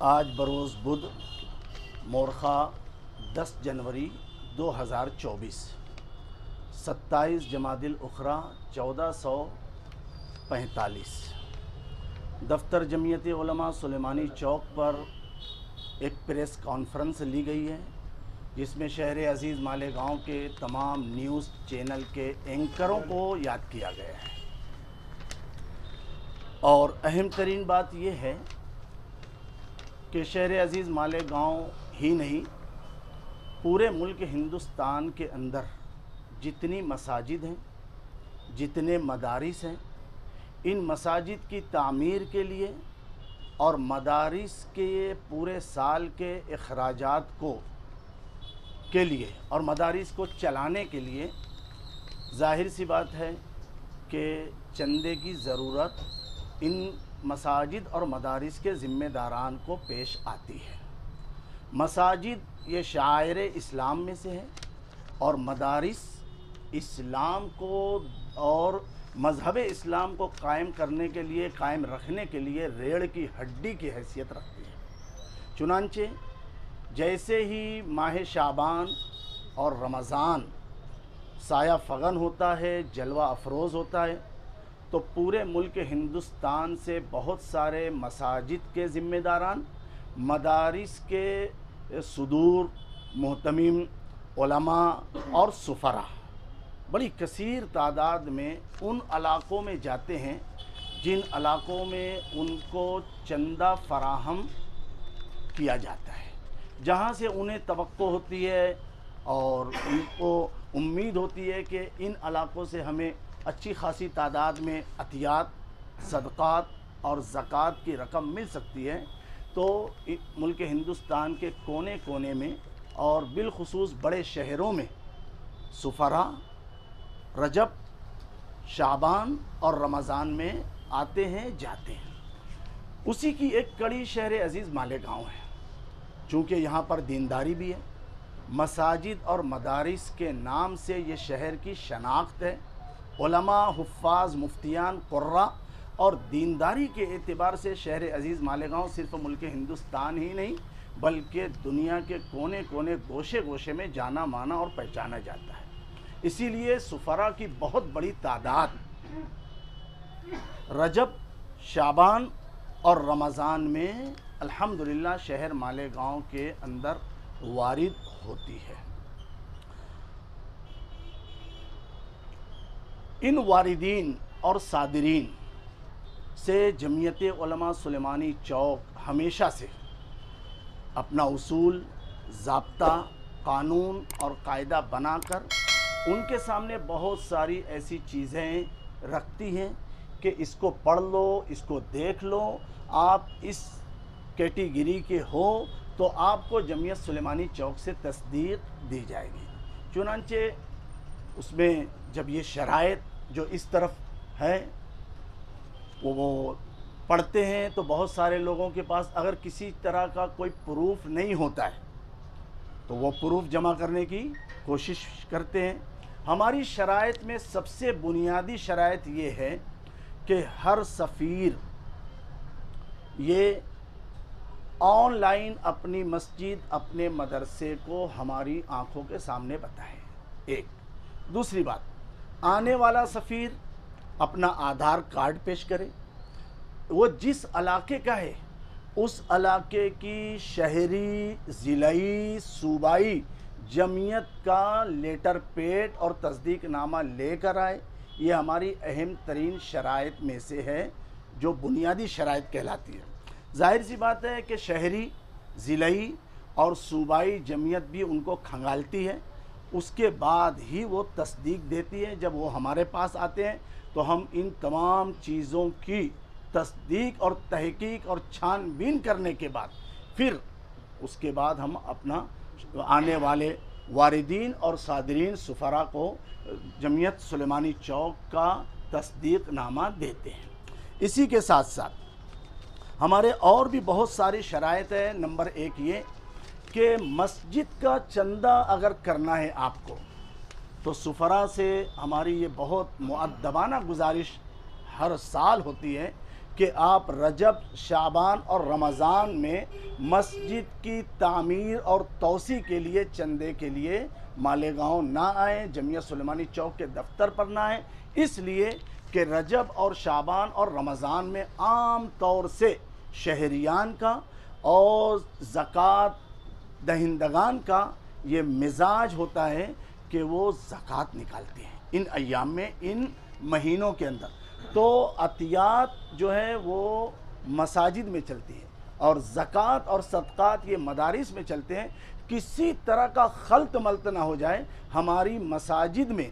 آج بروز بدھ مورخہ 10 جنوری 2024 27 جمادی الاخری 1445 دفتر جمعیت علماء سلیمانی چوک پر ایک پریس کانفرنس لی گئی ہے جس میں شہر عزیز مالیگاؤں کے تمام نیوز چینل کے اینکروں کو یاد کیا گیا ہے اور اہم ترین بات یہ ہے کہ شہر عزیز مالیگاؤں ہی نہیں پورے ملک ہندوستان کے اندر جتنی مساجد ہیں جتنے مدارس ہیں ان مساجد کی تعمیر کے لیے اور مدارس کے پورے سال کے اخراجات کے لیے اور مدارس کو چلانے کے لیے ظاہر سی بات ہے کہ چندے کی ضرورت ان مساجد اور مدارس کے ذمہ داران کو پیش آتی ہے۔ مساجد یہ شعائر اسلام میں سے ہے اور مدارس اسلام کو اور مذہب اسلام کو قائم کرنے کے لیے قائم رکھنے کے لیے ریڑھ کی ہڈی کی حیثیت رکھتی ہے۔ چنانچہ جیسے ہی ماہ شعبان اور رمضان سایہ فغن ہوتا ہے جلوہ افروز ہوتا ہے تو پورے ملک ہندوستان سے بہت سارے مساجد کے ذمہ داران مدارس کے صدور محتمم علماء اور سفراء بڑی کثیر تعداد میں ان علاقوں میں جاتے ہیں جن علاقوں میں ان کو چندہ فراہم کیا جاتا ہے، جہاں سے انہیں توقع ہوتی ہے اور ان کو امید ہوتی ہے کہ ان علاقوں سے ہمیں اچھی خاصی تعداد میں عطیات صدقات اور زکوٰۃ کی رقم مل سکتی ہے۔ تو ملک ہندوستان کے کونے کونے میں اور بالخصوص بڑے شہروں میں سفراء رجب شعبان اور رمضان میں آتے ہیں جاتے ہیں۔ اسی کی ایک کڑی شہر عزیز مالیگاؤں ہے، چونکہ یہاں پر دینداری بھی ہے، مساجد اور مدارس کے نام سے یہ شہر کی شناخت ہے۔ علماء حفاظ مفتیان قراء اور دینداری کے اعتبار سے شہر عزیز مالیگاؤں صرف ملک ہندوستان ہی نہیں بلکہ دنیا کے کونے کونے گوشے گوشے میں جانا مانا اور پہچانا جاتا ہے۔ اسی لیے سفراء کی بہت بڑی تعداد رجب شعبان اور رمضان میں الحمدللہ شہر مالیگاؤں کے اندر وارد ہوتی ہے۔ ان واردین اور صادرین سے جمعیت علماء سلیمانی چوک ہمیشہ سے اپنا اصول ضابطہ قانون اور قاعدہ بنا کر ان کے سامنے بہت ساری ایسی چیزیں رکھتی ہیں کہ اس کو پڑھ لو اس کو دیکھ لو، آپ اس کیٹیگری کے ہو تو آپ کو جمعیت سلیمانی چوک سے تصدیق دی جائے گی۔ چنانچہ اس میں جب یہ شرائط جو اس طرف ہے وہ پڑھتے ہیں تو بہت سارے لوگوں کے پاس اگر کسی طرح کا کوئی پروف نہیں ہوتا ہے تو وہ پروف جمع کرنے کی کوشش کرتے ہیں۔ ہماری شرائط میں سب سے بنیادی شرائط یہ ہے کہ ہر سفیر یہ آن لائن اپنی مسجد اپنے مدرسے کو ہماری آنکھوں کے سامنے بتائے، ایک۔ دوسری بات، آنے والا سفیر اپنا آدھار کارڈ پیش کرے، وہ جس علاقے کا ہے اس علاقے کی شہری ضلعی صوبائی جمعیت کا لیٹر پیڈ اور تصدیق نامہ لے کر آئے۔ یہ ہماری اہم ترین شرائط میں سے ہے جو بنیادی شرائط کہلاتی ہے۔ ظاہر سی بات ہے کہ شہری ضلعی اور صوبائی جمعیت بھی ان کو کھنگالتی ہے، اس کے بعد ہی وہ تصدیق دیتی ہے۔ جب وہ ہمارے پاس آتے ہیں تو ہم ان تمام چیزوں کی تصدیق اور تحقیق اور چھان بین کرنے کے بعد پھر اس کے بعد ہم اپنا آنے والے واردین اور صادرین سفراء کو جمعیت سلیمانی چوک کا تصدیق نامہ دیتے ہیں۔ اسی کے ساتھ ساتھ ہمارے اور بھی بہت ساری شرائط ہیں۔ نمبر ایک یہ کہ مسجد کا چندہ اگر کرنا ہے آپ کو تو سفراء سے ہماری یہ بہت مؤدبانہ گزارش ہر سال ہوتی ہے کہ آپ رجب، شعبان اور رمضان میں مسجد کی تعمیر اور توسیع کے لیے چندے کے لیے مالیگاؤں نہ آئیں، جمعیت سلیمانی چوک کے دفتر پر نہ آئیں، اس لیے کہ رجب اور شعبان اور رمضان میں عام طور سے شہریان کا اور زکوٰۃ دہندگان کا یہ مزاج ہوتا ہے کہ وہ زکوٰۃ نکالتے ہیں ان ایام میں، ان مہینوں کے اندر۔ تو عطیات جو ہے وہ مساجد میں چلتی ہے اور زکوٰۃ اور صدقات یہ مدارس میں چلتے ہیں۔ کسی طرح کا خلط ملط نہ ہو جائے، ہماری مساجد میں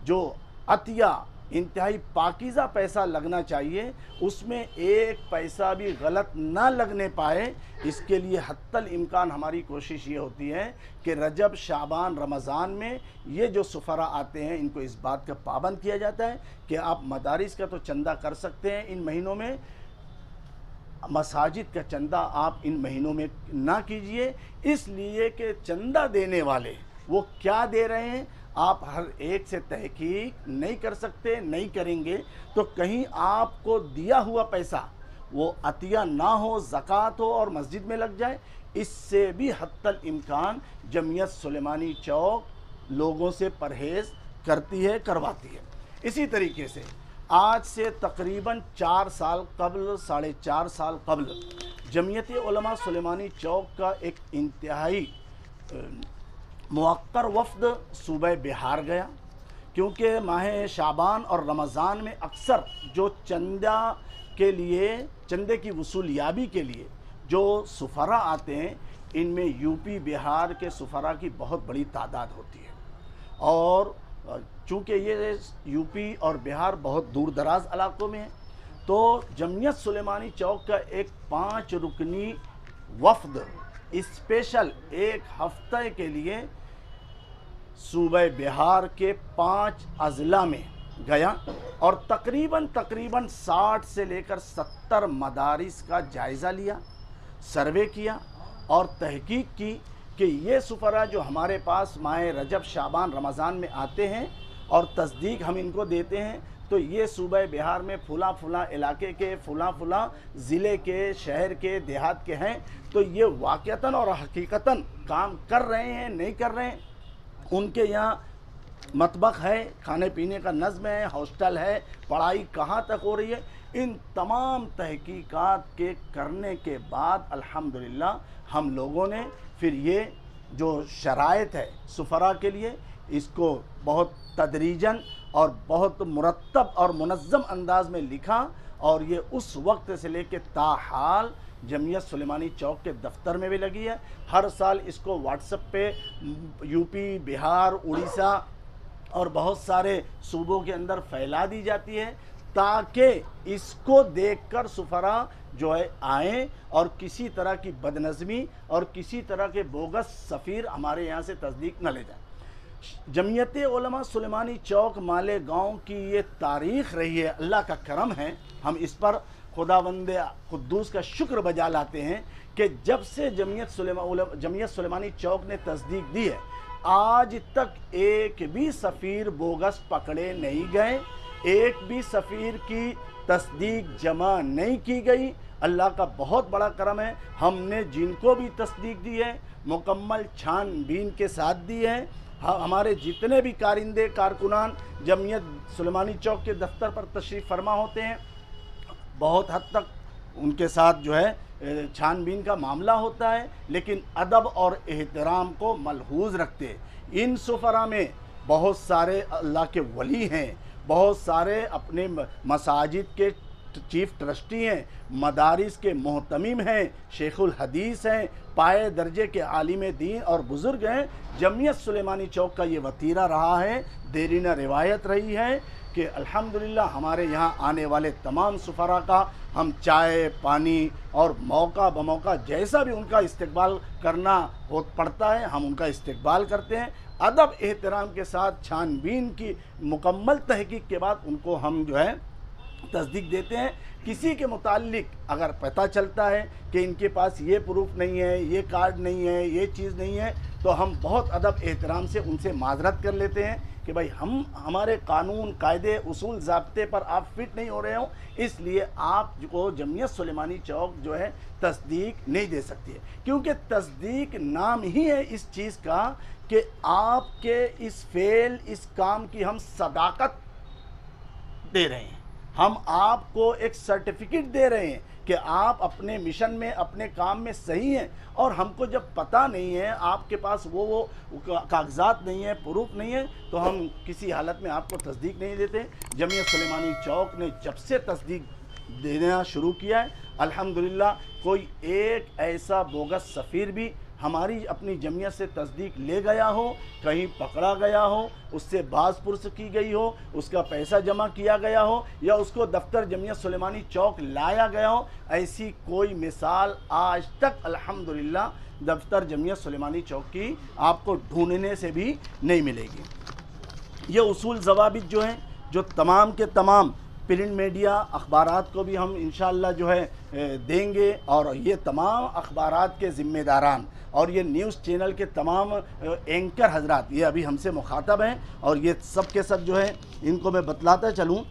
جو عطیہ انتہائی پاکیزہ پیسہ لگنا چاہیے اس میں ایک پیسہ بھی غلط نہ لگنے پائے، اس کے لیے حتی الامکان ہماری کوشش یہ ہوتی ہے کہ رجب، شعبان، رمضان میں یہ جو سفراء آتے ہیں ان کو اس بات کا پابند کیا جاتا ہے کہ آپ مدارس کا تو چندہ کر سکتے ہیں ان مہینوں میں، مساجد کا چندہ آپ ان مہینوں میں نہ کیجئے، اس لیے کہ چندہ دینے والے وہ کیا دے رہے ہیں آپ ہر ایک سے تحقیق نہیں کر سکتے، نہیں کریں گے تو کہیں آپ کو دیا ہوا پیسہ وہ عطیہ نہ ہو، زکوٰۃ ہو اور مسجد میں لگ جائے، اس سے بھی حتی الامکان جمعیت سلیمانی چوک لوگوں سے پرہیز کرتی ہے، کرواتی ہے۔ اسی طریقے سے آج سے تقریباً 4 سال قبل، 4.5 سال قبل جمعیت علماء سلیمانی چوک کا ایک انتہائی موقر وفد صوبہ بہار گیا، کیونکہ ماہ شعبان اور رمضان میں اکثر جو چندے کی وصولیابی کے لیے جو سفراء آتے ہیں ان میں یو پی بہار کے سفراء کی بہت بڑی تعداد ہوتی ہے، اور چونکہ یہ یو پی اور بہار بہت دور دراز علاقوں میں ہے تو جمعیت سلیمانی چوک کا ایک 5 رکنی وفد اسپیشل 1 ہفتہ کے لیے صوبہ بہار کے 5 اضلاع میں گیا اور تقریباً 60 سے لے کر 70 مدارس کا جائزہ لیا، سروے کیا اور تحقیق کی کہ یہ سفراء جو ہمارے پاس ماہ رجب، شعبان، رمضان میں آتے ہیں اور تصدیق ہم ان کو دیتے ہیں تو یہ صوبہ بہار میں فلاں علاقے کے، فلاں ضلع کے، شہر کے، دیہات کے ہیں، تو یہ واقعتاً اور حقیقتاً کام کر رہے ہیں نہیں کر رہے ہیں، ان کے یہاں مطبخ ہے، کھانے پینے کا نظم ہے، ہاسٹل ہے، پڑھائی کہاں تک ہو رہی ہے، ان تمام تحقیقات کے کرنے کے بعد الحمدللہ ہم لوگوں نے پھر یہ جو شرائط ہے سفراء کے لیے اس کو بہت تدریجاً اور بہت مرتب اور منظم انداز میں لکھا، اور یہ اس وقت سے لے کے تاحال جمعیت سلیمانی چوک کے دفتر میں بھی لگی ہے۔ ہر سال اس کو واٹس ایپ پہ یو پی، بہار، اڑیسہ اور بہت سارے صوبوں کے اندر پھیلا دی جاتی ہے تاکہ اس کو دیکھ کر سفراء جو ہے آئیں اور کسی طرح کی بدنظمی اور کسی طرح کے بوگس سفیر ہمارے یہاں سے تصدیق نہ لے جائیں۔ جمعیت علماء سلیمانی چوک مالیگاؤں کی یہ تاریخ رہی ہے، اللہ کا کرم ہے، ہم اس پر خداوند قدوس کا شکر بجا لاتے ہیں کہ جب سے جمعیت سلیمانی چوک نے تصدیق دی ہے آج تک ایک بھی سفیر بوگس پکڑے نہیں گئے، ایک بھی سفیر کی تصدیق جمع نہیں کی گئی۔ اللہ کا بہت بڑا کرم ہے، ہم نے جن کو بھی تصدیق دی ہے مکمل چھان بین کے ساتھ دی ہے۔ ہمارے جتنے بھی کارندے کارکنان جمعیت سلیمانی چوک کے دفتر پر تشریف فرما ہوتے ہیں بہت حد تک ان کے ساتھ جو ہے چھان بین کا معاملہ ہوتا ہے، لیکن ادب اور احترام کو ملحوظ رکھتے۔ ان سفراء میں بہت سارے اللہ کے ولی ہیں، بہت سارے اپنے مساجد کے چیف ٹرسٹی ہیں، مدارس کے محتمم ہیں، شیخ الحدیث ہیں، پائے درجے کے عالم دین اور بزرگ ہیں۔ جمعیت سلیمانی چوک کا یہ وتیرہ رہا ہے، دیرینہ روایت رہی ہے کہ الحمدللہ ہمارے یہاں آنے والے تمام سفراء کا ہم چائے، پانی اور موقع بموقع جیسا بھی ان کا استقبال کرنا پڑتا ہے ہم ان کا استقبال کرتے ہیں، ادب احترام کے ساتھ چھان بین کی مکمل تحقیق کے بعد ان کو ہم جو ہے تصدیق دیتے ہیں۔ کسی کے متعلق اگر پتہ چلتا ہے کہ ان کے پاس یہ پروف نہیں ہے، یہ کارڈ نہیں ہے، یہ چیز نہیں ہے، تو ہم بہت ادب احترام سے ان سے معذرت کر لیتے ہیں کہ بھائی ہمارے قانون قاعدے اصول ضابطے پر آپ فٹ نہیں ہو رہے ہوں، اس لیے آپ کو جمعیت سلیمانی چوک جو ہے تصدیق نہیں دے سکتی ہے، کیونکہ تصدیق نام ہی ہے اس چیز کا کہ آپ کے اس فعل اس کام کی ہم صداقت دے رہے ہیں، ہم آپ کو ایک سرٹیفکیٹ دے رہے ہیں کہ آپ اپنے مشن میں اپنے کام میں صحیح ہیں، اور ہم کو جب پتہ نہیں ہے، آپ کے پاس وہ کاغذات نہیں ہیں، پروف نہیں ہے، تو ہم کسی حالت میں آپ کو تصدیق نہیں دیتے۔ جمعیت سلیمانی چوک نے جب سے تصدیق دینا شروع کیا ہے، الحمدللہ کوئی ایک ایسا بوگس سفیر بھی ہماری اپنی جمعیت سے تصدیق لے گیا ہو، کہیں پکڑا گیا ہو، اس سے باز پرس کی گئی ہو، اس کا پیسہ جمع کیا گیا ہو، یا اس کو دفتر جمعیت سلیمانی چوک لایا گیا ہو، ایسی کوئی مثال آج تک الحمدللہ دفتر جمعیت سلیمانی چوک کی آپ کو ڈھونڈنے سے بھی نہیں ملے گی۔ یہ اصول ضوابط جو ہیں، جو تمام کے تمام پرنٹ میڈیا اخبارات کو بھی ہم انشاءاللہ جو ہے دیں گے، اور یہ تمام اخبارات کے ذمہ داران اور یہ نیوز چینل کے تمام اینکر حضرات یہ ابھی ہم سے مخاطب ہیں، اور یہ سب کے سب جو ہے ان کو میں بتلاتا چلوں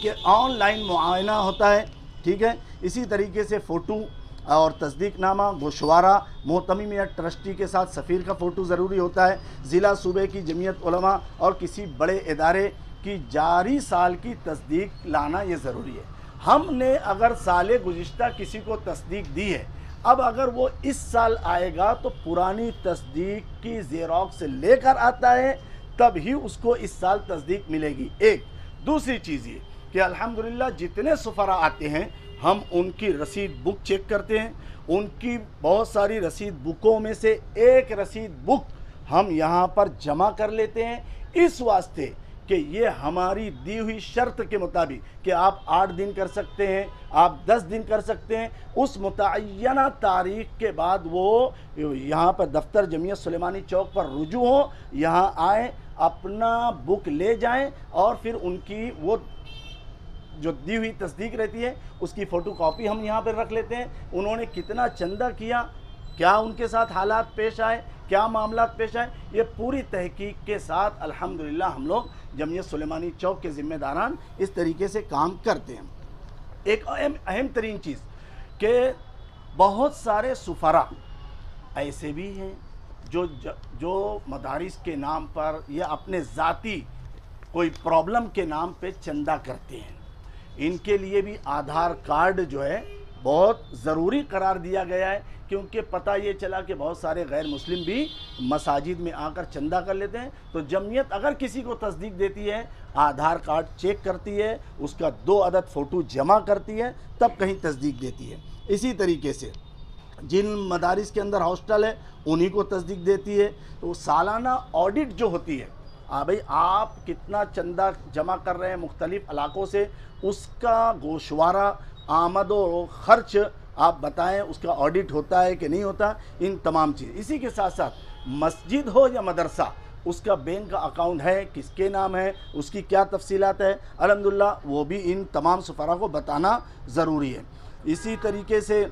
کہ آن لائن معائنہ ہوتا ہے، ٹھیک ہے، اسی طریقے سے فوٹو اور تصدیق نامہ، گوشوارہ، محتمم یا ٹرسٹی کے ساتھ سفیر کا فوٹو ضروری ہوتا ہے، ضلع صوبے کی جمعیت علماء اور کسی بڑے ادارے کی جاری سال کی تصدیق لانا یہ ضروری ہے۔ ہم نے اگر سال گزشتہ کسی کو تصدیق دی ہے، اب اگر وہ اس سال آئے گا تو پرانی تصدیق کی زیروکس لے کر آتا ہے، تب ہی اس کو اس سال تصدیق ملے گی۔ ایک دوسری چیز یہ کہ الحمدللہ جتنے سفراء آتے ہیں ہم ان کی رسید بک چیک کرتے ہیں، ان کی بہت ساری رسید بکوں میں سے ایک رسید بک ہم یہاں پر جمع کر لیتے ہیں، اس واسطے کہ یہ ہماری دی ہوئی شرط کے مطابق کہ آپ 8 دن کر سکتے ہیں، آپ 10 دن کر سکتے ہیں، اس متعینہ تاریخ کے بعد وہ یہاں پر دفتر جمعیت سلیمانی چوک پر رجوع ہوں، یہاں آئیں، اپنا بک لے جائیں، اور پھر ان کی وہ جو دی ہوئی تصدیق رہتی ہے اس کی فوٹو کاپی ہم یہاں پر رکھ لیتے ہیں، انہوں نے کتنا چندہ کیا، کیا ان کے ساتھ حالات پیش آئے، کیا معاملات پیش آئے، یہ پوری تحقیق کے ساتھ الحمدللہ ہم لوگ جمعیت سلیمانی چوک کے ذمہ داران اس طریقے سے کام کرتے ہیں۔ ایک اہم ترین چیز کہ بہت سارے سفراء ایسے بھی ہیں جو مدارس کے نام پر یا اپنے ذاتی کوئی پرابلم کے نام پہ چندہ کرتے ہیں، ان کے لیے بھی آدھار کارڈ جو ہے بہت ضروری قرار دیا گیا ہے، کیونکہ پتہ یہ چلا کہ بہت سارے غیر مسلم بھی مساجد میں آ کر چندہ کر لیتے ہیں، تو جمعیت اگر کسی کو تصدیق دیتی ہے آدھار کارڈ چیک کرتی ہے، اس کا 2 عدد فوٹو جمع کرتی ہے، تب کہیں تصدیق دیتی ہے۔ اسی طریقے سے جن مدارس کے اندر ہاسٹل ہے انہی کو تصدیق دیتی ہے، تو سالانہ آڈٹ جو ہوتی ہے، بھئی آپ کتنا چندہ جمع کر رہے ہیں مختلف علاقوں سے، اس کا گوشوارہ، آمد و خرچ آپ بتائیں، اس کا آڈٹ ہوتا ہے کہ نہیں ہوتا، ان تمام چیز۔ اسی کے ساتھ ساتھ مسجد ہو یا مدرسہ، اس کا بینک کا اکاؤنٹ ہے، کس کے نام ہے، اس کی کیا تفصیلات ہے، الحمدللہ وہ بھی ان تمام سفراء کو بتانا ضروری ہے۔ اسی طریقے سے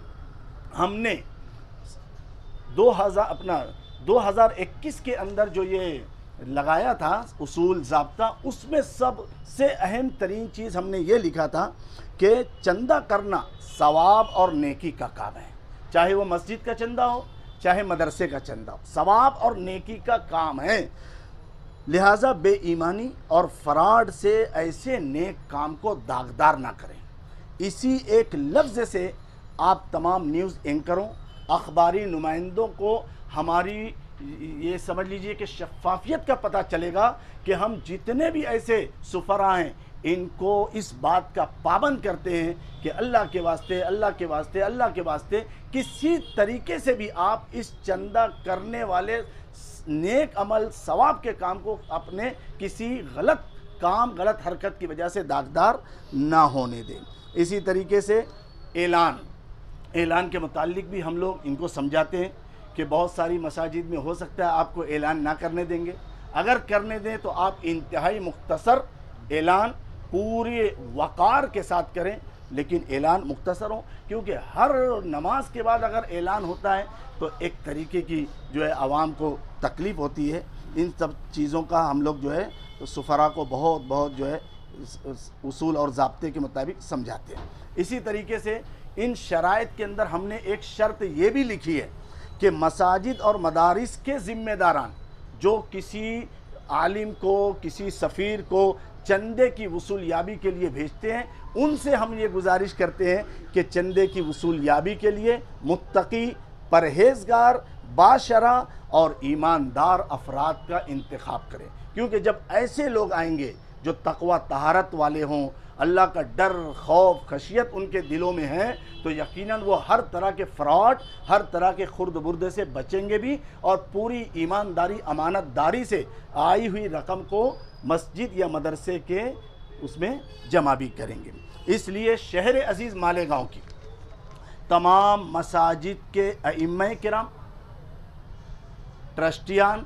ہم نے 2021 کے اندر جو یہ لگایا تھا اصول ضابطہ، اس میں سب سے اہم ترین چیز ہم نے یہ لکھا تھا کہ چندہ کرنا ثواب اور نیکی کا کام ہے، چاہے وہ مسجد کا چندہ ہو چاہے مدرسے کا چندہ ہو، ثواب اور نیکی کا کام ہے، لہٰذا بے ایمانی اور فراڈ سے ایسے نیک کام کو داغدار نہ کریں۔ اسی ایک لفظ سے آپ تمام نیوز اینکروں، اخباری نمائندوں کو ہماری یہ سمجھ لیجئے کہ شفافیت کا پتہ چلے گا کہ ہم جتنے بھی ایسے سفراء ہیں ان کو اس بات کا پابند کرتے ہیں کہ اللہ کے واسطے، اللہ کے واسطے، اللہ کے واسطے کسی طریقے سے بھی آپ اس چندہ کرنے والے نیک عمل ثواب کے کام کو اپنے کسی غلط کام، غلط حرکت کی وجہ سے داغدار نہ ہونے دیں۔ اسی طریقے سے اعلان کے متعلق بھی ہم لوگ ان کو سمجھاتے ہیں کہ بہت ساری مساجد میں ہو سکتا ہے آپ کو اعلان نہ کرنے دیں گے، اگر کرنے دیں تو آپ انتہائی مختصر اعلان پورے وقار کے ساتھ کریں، لیکن اعلان مختصر ہو، کیونکہ ہر نماز کے بعد اگر اعلان ہوتا ہے تو ایک طریقے کی جو ہے عوام کو تکلیف ہوتی ہے، ان سب چیزوں کا ہم لوگ جو ہے سفراء کو بہت جو ہے اصول اور ضابطے کے مطابق سمجھاتے ہیں۔ اسی طریقے سے ان شرائط کے اندر ہم نے ایک شرط یہ بھی لکھی ہے کہ مساجد اور مدارس کے ذمہ داران جو کسی عالم کو، کسی سفیر کو چندے کی وصول یابی کے لیے بھیجتے ہیں، ان سے ہم یہ گزارش کرتے ہیں کہ چندے کی وصول یابی کے لیے متقی، پرہیزگار، باشرع اور ایماندار افراد کا انتخاب کریں، کیونکہ جب ایسے لوگ آئیں گے جو تقوی طہارت والے ہوں، اللہ کا ڈر، خوف، خشیت ان کے دلوں میں ہے، تو یقیناً وہ ہر طرح کے فراڈ، ہر طرح کے خرد بردے سے بچیں گے بھی، اور پوری ایمانداری، امانت داری سے آئی ہوئی رقم کو مسجد یا مدرسے کے اس میں جمع بھی کریں گے۔ اس لیے شہر عزیز مالیگاؤں کی تمام مساجد کے ائمہ کرام، ٹرسٹیان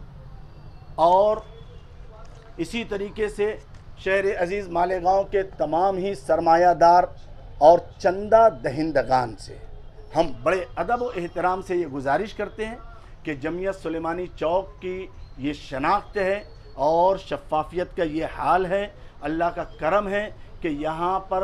اور اسی طریقے سے شہر عزیز مالیگاؤں کے تمام ہی سرمایہ دار اور چندہ دہندگان سے ہم بڑے ادب و احترام سے یہ گزارش کرتے ہیں کہ جمعیت سلیمانی چوک کی یہ شناخت ہے اور شفافیت کا یہ حال ہے، اللہ کا کرم ہے کہ یہاں پر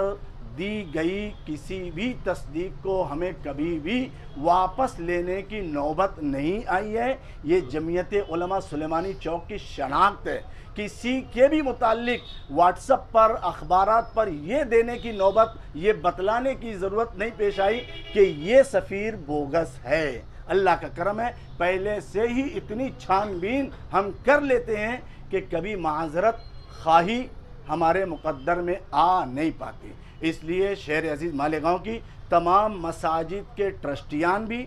دی گئی کسی بھی تصدیق کو ہمیں کبھی بھی واپس لینے کی نوبت نہیں آئی ہے۔ یہ جمعیت علماء سلیمانی چوک کی شناخت ہے۔ کسی کے بھی متعلق واٹس اپ پر، اخبارات پر یہ دینے کی نوبت، یہ بتلانے کی ضرورت نہیں پیش آئی کہ یہ سفیر بوگس ہے۔ اللہ کا کرم ہے، پہلے سے ہی اتنی چھان بین ہم کر لیتے ہیں کہ کبھی معذرت خواہی ہمارے مقدر میں آ نہیں پاتی۔ اس لیے شہر عزیز مالیگاؤں کی تمام مساجد کے ٹرسٹیان بھی،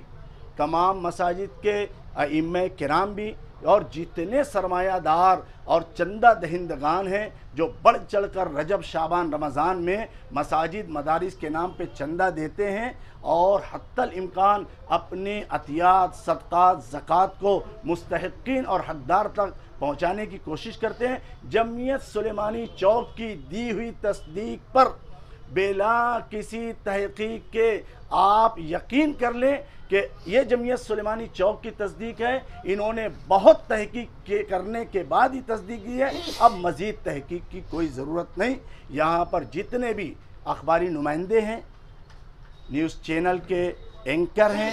تمام مساجد کے ائمہ کرام بھی، اور جتنے سرمایہ دار اور چندہ دہندگان ہیں جو بڑھ چڑھ کر رجب، شعبان، رمضان میں مساجد، مدارس کے نام پہ چندہ دیتے ہیں اور حتی الامکان اپنے عطیات، صدقات، زکوٰۃ کو مستحقین اور حقدار تک پہنچانے کی کوشش کرتے ہیں، جمعیت سلیمانی چوک کی دی ہوئی تصدیق پر بلا کسی تحقیق کے آپ یقین کر لیں کہ یہ جمعیت سلیمانی چوک کی تصدیق ہے، انہوں نے بہت تحقیق کرنے کے بعد ہی تصدیق دی ہے، اب مزید تحقیق کی کوئی ضرورت نہیں۔ یہاں پر جتنے بھی اخباری نمائندے ہیں، نیوز چینل کے اینکر ہیں،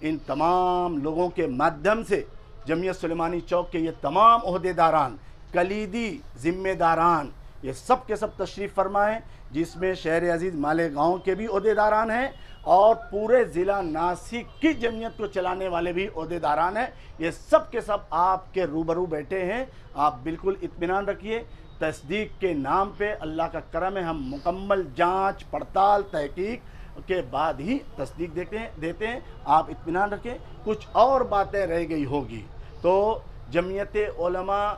ان تمام لوگوں کے مادھیم سے جمعیت سلیمانی چوک کے یہ تمام عہدیداران، کلیدی ذمہ داران، یہ سب کے سب تشریف فرما ہیں، جس میں شہر عزیز مالیگاؤں کے بھی عہدیداران ہیں اور پورے ضلع ناسک کی جمعیت کو چلانے والے بھی عہدیداران ہیں۔ یہ سب کے سب آپ کے روبرو بیٹھے ہیں، آپ بالکل اطمینان رکھیے۔ تصدیق کے نام پہ اللہ کا کرم ہے، ہم مکمل جانچ پڑتال تحقیق کے بعد ہی تصدیق دیتے ہیں، آپ اطمینان رکھیں۔ کچھ اور باتیں رہ گئی ہوگی تو جمعیت علماء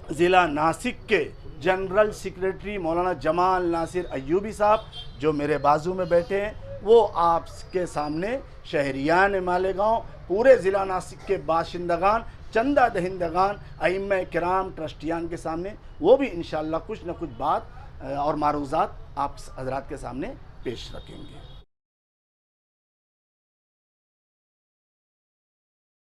ضلع ناسک کے جنرل سیکریٹری مولانا جمال ناصر ایوبی صاحب جو میرے بازو میں بیٹھے ہیں، وہ آپ کے سامنے شہریان مالیگاؤں، پورے ضلع ناسک کے باشندگان، چندہ دہندگان، ائمہ کرام، ٹرسٹیان کے سامنے وہ بھی انشاءاللہ کچھ نہ کچھ بات اور معروضات آپ حضرات کے سامنے پیش رکھیں گے۔